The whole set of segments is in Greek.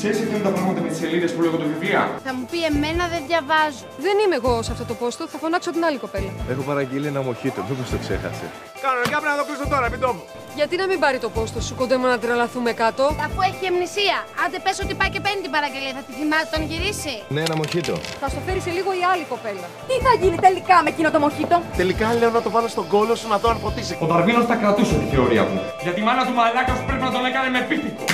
Ξέρεις εκείνα τα πράγματα με τις σελίδες που λέγονται βιβλία? Θα μου πει εμένα δεν διαβάζω. Δεν είμαι εγώ σε αυτό το πόστο, θα φωνάξω την άλλη κοπέλα. Έχω παραγγείλει ένα μοχίτο, μήπως το ξέχασε. Κανονικά πρέπει να το κλείσω τώρα, μην το πω. Γιατί να μην πάρει το πόστο σου, κοντεύουμε να τρελαθούμε κάτω. Αφού έχει αμνησία. Άντε πες ότι πάει και παίρνει την παραγγελία, θα τη θυμάται τον γυρίσει. Ναι, ένα μοχίτο. Θα στο φέρει σε λίγο η άλλη κοπέλα. Τι θα γίνει τελικά με εκείνο το μοχίτο? Τελικά λέω να το βάλω στον κόλο σου να το αναποτίσει. Ο Δαρβίνος θα κρατούσε τη θεωρία μου. Γιατί η μάνα του μαλάκα σου πρέπει να τον έκανε με πίπικο.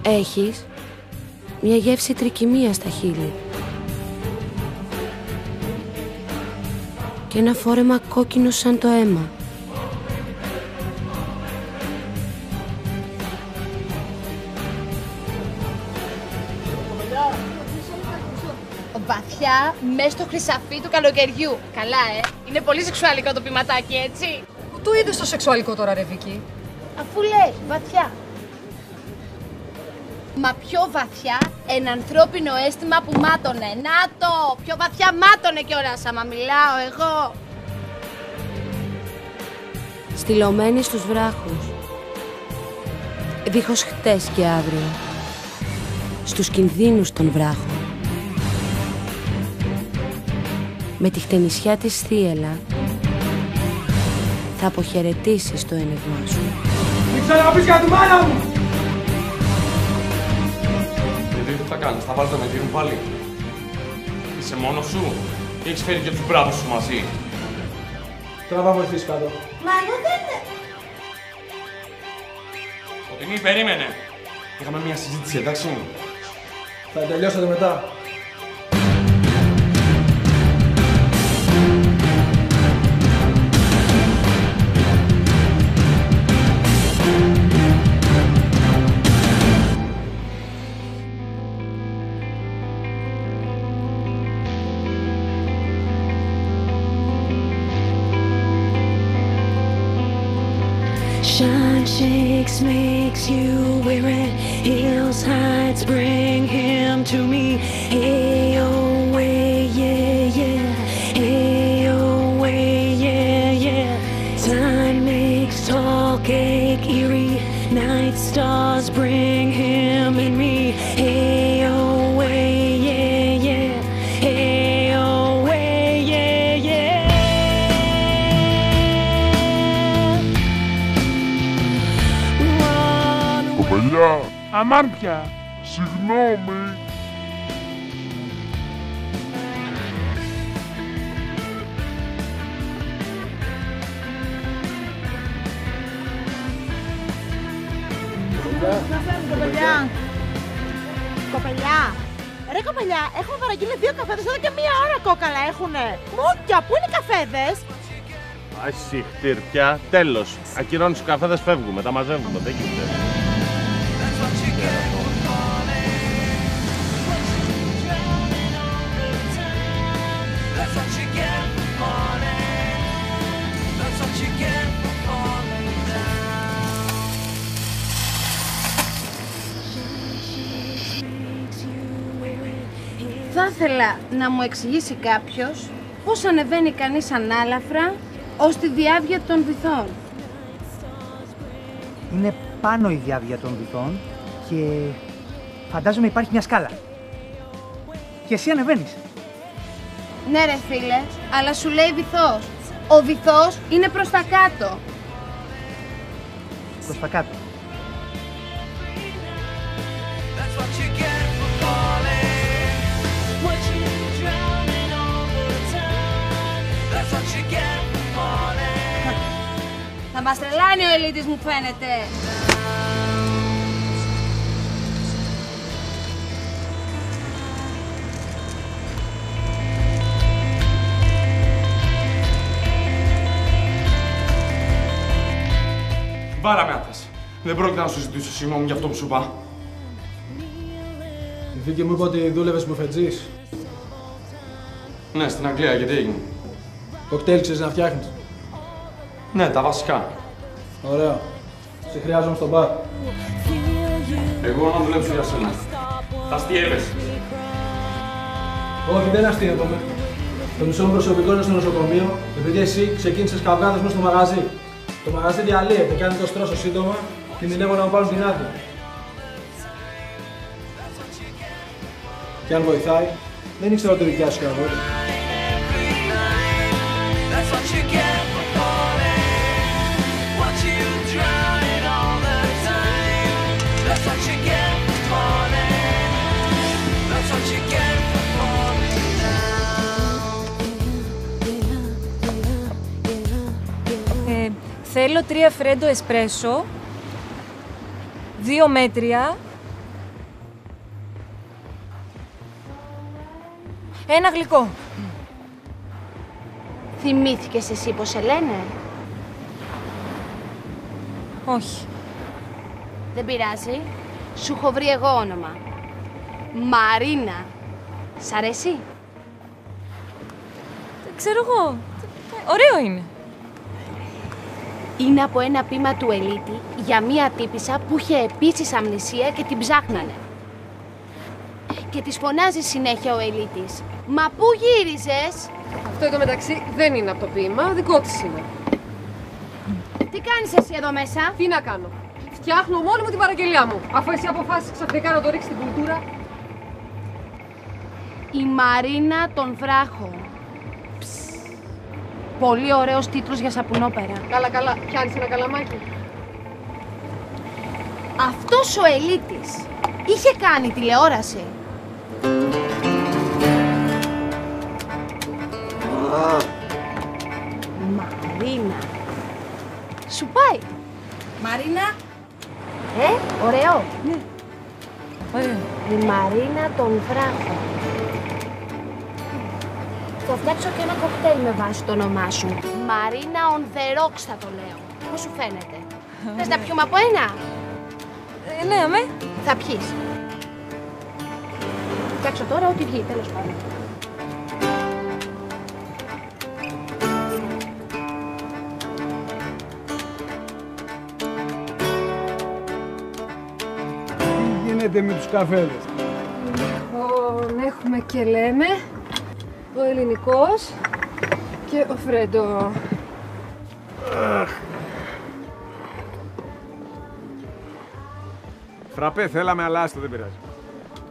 Έχεις μια γεύση τρικυμία στα χείλη και ένα φόρεμα κόκκινο σαν το αίμα. Βαθιά μέσα στο χρυσαφί του καλοκαιριού. Καλά, είναι πολύ σεξουαλικό το ποιηματάκι, έτσι. Πού το είδες το σεξουαλικό τώρα, ρε Βίκη? Αφού λέει βαθιά. Μα πιο βαθιά ένα ανθρώπινο αίσθημα που μάτωνε. Να το! Πιο βαθιά μάτωνε κιόλας άμα μιλάω εγώ. Στυλωμένη στους βράχους, δίχως χτες και αύριο, στους κινδύνους των βράχων. Με τη χτενισιά της θύελλα θα αποχαιρετήσεις το ένευμά σου. Μην ξαναπείς για τη μάνα μου! Γιατί τι θα κάνεις, θα βάλεις να με δίνουν πάλι? Είσαι μόνος σου ή έχεις φέρει και τους μπράβους σου μαζί? Τραβά βοηθείς κάτω. Μα εγώ δεν... Φωτεινή, περίμενε. Είχαμε μια συζήτηση, εντάξει? Θα τελειώσετε μετά. Shine shakes, makes you wear it. Heels, heights, bring him to me. Hey, oh, way, yeah, yeah. Hey, oh, way, yeah, yeah. Time makes talk ache eerie. Night stars bring him in me. Hey, oh, way, yeah, yeah. Hey, oh, way, yeah, yeah. Κοπελιά, Αμάν πια. συγγνώμη. Κοπελιά. Κοπελιά. Ρε κοπελιά, έχουμε παραγγείλει 2 καφέδες εδώ και 1 ώρα κόκαλα έχουνε. Μούκια, πού είναι οι καφέδες? Άσυ, χτύρπια, τέλος. Ακυρώνεις τους καφέδες, φεύγουμε, τα μαζεύουμε, δεν γίνεται. Θα ήθελα να μου εξηγήσει κάποιος πώς ανεβαίνει κανείς ανάλαφρα ως τη διάβια των βυθών. Είναι πάνω η διάβια των βυθών και φαντάζομαι υπάρχει μια σκάλα. Και εσύ ανεβαίνεις. Ναι ρε φίλε, αλλά σου λέει βυθός. Ο βυθός είναι προς τα κάτω. Προς τα κάτω. Θα μας τρελάνει ο Ελίτης μου φαίνεται. Βάλαμε άθεση. Δεν πρόκειται να σου ζητήσω συγγνώμη για αυτό που σου είπα. Η Βίκη μου είπε ότι δούλευες μπουφετζής. Ναι, στην Αγγλία, γιατί έγινε? Κοκτέιλ ξέρεις να φτιάχνεις? Ναι, τα βασικά. Ωραία. Σε χρειάζομαι στο μπαρ. Εγώ να δουλέψω για σένα. Θα αστείευεσαι. Όχι, δεν αστείευομαι. Το μισό μου προσωπικό είναι στο νοσοκομείο, επειδή εσύ ξεκίνησες καυγάδες μέσα στο μαγαζί. Το μαγαζί διαλύεται, κάνει το στρώσο σύντομα, κινδυνεύω να μου πάρουν την άδεια. Και αν βοηθάει, δεν ήξερα ότι δικιά σου αγόρι. Θέλω 3 φρέντο εσπρέσο, 2 μέτρια, 1 γλυκό. Θυμήθηκες εσύ πως σε λένε? Όχι. Δεν πειράζει. Σου έχω βρει εγώ όνομα. Μαρίνα. Σ' αρέσει? Ξέρω εγώ. Ωραίο είναι. Είναι από ένα ποίημα του Ελίτη για μία τύπισσα που είχε επίσης αμνησία και την ψάχνανε. Και της φωνάζει συνέχεια ο Ελίτης. Μα πού γύριζες? Αυτό εδώ μεταξύ δεν είναι από το ποίημα, δικό της είναι. Τι κάνεις εσύ εδώ μέσα? Τι να κάνω? Φτιάχνω μόνη μου την παραγγελιά μου, αφού εσύ αποφάσισες ξαφνικά να το ρίξεις στην κουλτούρα. Η Μαρίνα των Βράχων. Πολύ ωραίος τίτλος για σαπουνόπερα. Καλά, καλά. Πιάνεις ένα καλαμάκι. Αυτός ο Ελίτης είχε κάνει τηλεόραση. Μαρίνα. Σου πάει. Μαρίνα. Ωραίο. Ναι. Ωραίο. Η Μαρίνα των Βράχων. Θα φτιάξω και ένα κοκτέιλ με βάση το όνομά σου. Μαρίνα on the rocks θα το λέω. Πώς σου φαίνεται? Θες να πιούμε από ένα? Ναι, αμέ. Θα πιείς. Φτιάξω τώρα ό,τι βγει, τέλος πάντων. Τι γίνεται με τους καφέδες? Λοιπόν, έχουμε και λέμε. Ο ελληνικός και ο φρέντο. Φραπέ, θέλαμε, αλλά άστο, δεν πειράζει.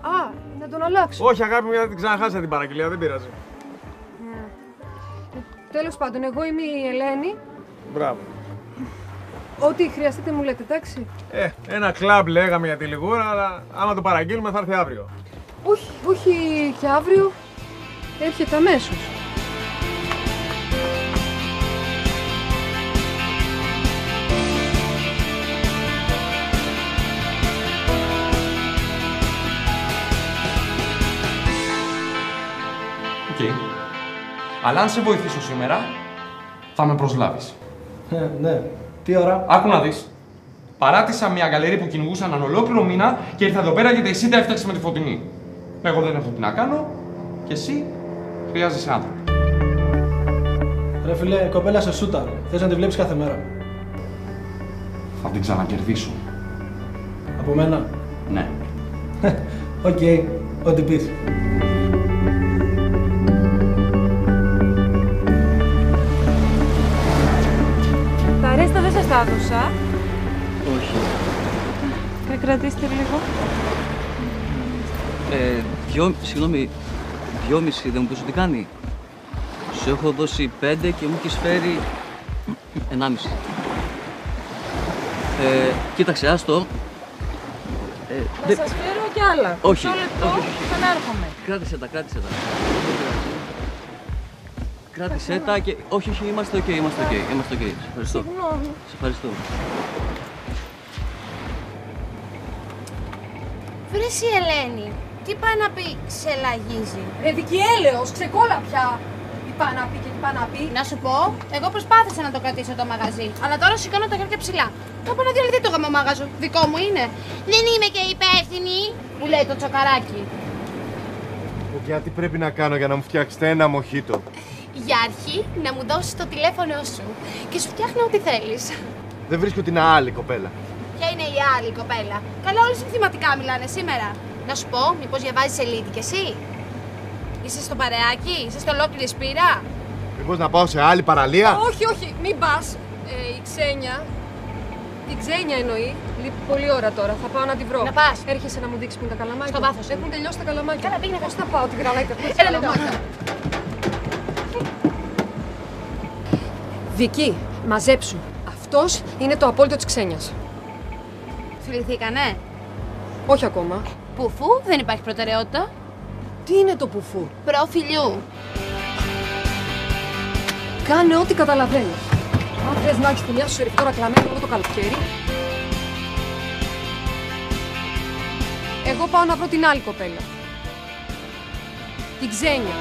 Α, να τον αλλάξω. Όχι, αγάπη μου, γιατί την ξαναχάσα την παραγγελία, δεν πειράζει. Τέλος πάντων, εγώ είμαι η Ελένη. Μπράβο. Ό,τι χρειαστείτε μου λέτε, εντάξει. Ένα κλαμπ λέγαμε για τη λιγούρα, αλλά άμα το παραγγείλουμε θα έρθει αύριο. Όχι, όχι και αύριο. Έρχεται αμέσως. Οκ. Αλλά αν σε βοηθήσω σήμερα, θα με προσλάβεις. Ναι. Τι ώρα? Άκου να δεις. Παράτησα μια γκαλερί που κυνηγούσα έναν ολόκληρο μήνα και ήρθα εδώ πέρα γιατί εσύ τα έφτιαξες με τη Φωτεινή. Εγώ δεν έχω τι να κάνω και εσύ χρειάζεσαι άνθρωπο. Ρε φίλε, κοπέλα σε σούταρε. Θες να τη βλέπεις κάθε μέρα? Θα την ξανακερδίσω. Από μένα? Ναι. Οκ, ό,τι πεις. Τα ρέστα δεν σας τα έδωσα. Όχι. Κρατήστε λίγο. Συγγνώμη, 2,5 δεν μου πεις ότι κάνει. Σου έχω δώσει 5 και μου έχεις φέρει 1,5. Κοίταξε, άστο. Θα σας φέρω κι άλλα. Όχι. Μισό λεπτό, ξανάρχομαι. Κράτησε τα. Κράτησε τα και... Όχι, είμαστε οκ. Σε ευχαριστώ. Συγγνώμη. Σε ευχαριστώ. Βρες η Ελένη, τι πάει να πει ξελαγίζει? Ρε δικιέλεος, ξεκόλα πια. Τι πάει να πει και τι πάει να πει. Να σου πω, εγώ προσπάθησα να το κρατήσω το μαγαζί, αλλά τώρα σηκώνω τα χέρια ψηλά. Το είπα να διαλυθεί το γαμομάγαζο. Δικό μου είναι. Δεν είμαι και υπεύθυνη, μου λέει το τσοκαράκι. Γιατί πρέπει να κάνω για να μου φτιάξετε ένα μοχίτο? Για αρχή, να μου δώσεις το τηλέφωνο σου και σου φτιάχνω ό,τι θέλεις. Δεν βρίσκω την άλλη κοπέλα. Ποια είναι η άλλη κοπέλα? Καλά, όλοι συνθηματικά μιλάνε σήμερα. Να σου πω, μήπως διαβάζεις σελίδι κι εσύ? Είσαι στο παρεάκι, είσαι στο ολόκληρη σπήρα. Μήπως να πάω σε άλλη παραλία? Όχι, μην πας. Η Ξένια. Την Ξένια εννοεί. Λείπει πολλή ώρα τώρα. Θα πάω να τη βρω. Να πας. Έρχεσαι να μου δείξει που είναι τα καλαμάκια. Στο βάθος. Έχουν τελειώσει τα καλαμάκια. Καλά, πήγαινε. Πώς θα πάω, τη γραλάκια χωρίς Έλα εδώ. καλαμάκια. Βική, μαζέψου. Αυτός είναι το απόλυτο της Ξένιας. Φιληθήκανε. Όχι ακόμα. Πουφού, δεν υπάρχει προτεραιότητα. Τι είναι το πουφού? Προφιλιού. Κάνε ό,τι καταλαβαίνεις. Αν θες να έχεις τη μια σου σερβιτόρα κλαμμένη όλο το καλοκαίρι. Εγώ πάω να βρω την άλλη κοπέλα. Την Ξένια.